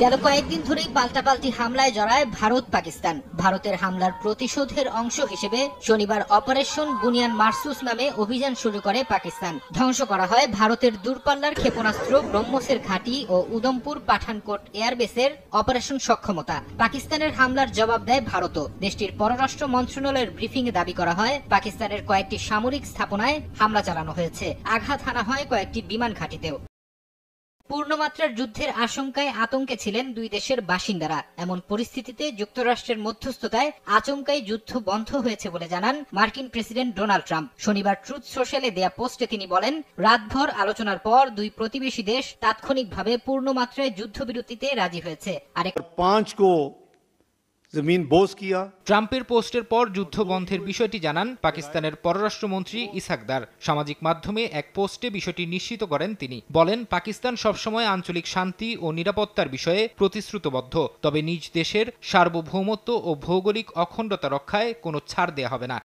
গেল কয়েকদিন ধরেই পাল্টাপাল্টি হামলায় জড়ায় ভারত পাকিস্তান। ভারতের হামলার প্রতিশোধের অংশ হিসেবে শনিবার অপারেশন বুনিয়ান মারসুস নামে অভিযান শুরু করে পাকিস্তান। ধ্বংস করা হয় ভারতের দূরপাল্লার ক্ষেপণাস্ত্র ব্রহ্মসের ঘাঁটি ও উদমপুর পাঠানকোট এয়ারবেসের অপারেশন সক্ষমতা। পাকিস্তানের হামলার জবাব দেয় ভারতও। দেশটির পররাষ্ট্র মন্ত্রণালয়ের ব্রিফিংয়ে দাবি করা হয়, পাকিস্তানের কয়েকটি সামরিক স্থাপনায় হামলা চালানো হয়েছে। আঘাত হানা হয় কয়েকটি বিমান ঘাঁটিতেও। পূর্ণমাত্রার যুদ্ধের আশঙ্কায় আতঙ্কে ছিলেন দুই দেশের বাসিন্দারা। এমন পরিস্থিতিতে যুক্তরাষ্ট্রের মধ্যস্থতায় আচমকাই যুদ্ধ বন্ধ হয়েছে বলে জানান মার্কিন প্রেসিডেন্ট ডোনাল্ড ট্রাম্প। শনিবার ট্রুথ সোশ্যালে দেয়া পোস্টে তিনি বলেন, রাতভর আলোচনার পর দুই প্রতিবেশী দেশ তাৎক্ষণিকভাবে পূর্ণমাত্রায় যুদ্ধবিরতিতে রাজি হয়েছে। আরেক 5 को जमीन बोझ किया। ট্রাম্পের পোস্টের পর যুদ্ধ বন্ধের বিষয়টি জানান পাকিস্তানের পররাষ্ট্রমন্ত্রী ইসহাকদার। সামাজিক মাধ্যমে এক পোস্টে বিষয়টি নিশ্চিত করেন তিনি। বলেন, পাকিস্তান সবসময় আঞ্চলিক শান্তি ও নিরাপত্তার বিষয়ে প্রতিশ্রুতবদ্ধ, তবে নিজ দেশের সার্বভৌমত্ব ও ভৌগোলিক অখণ্ডতা রক্ষায় কোনো ছাড় দেয়া হবে না।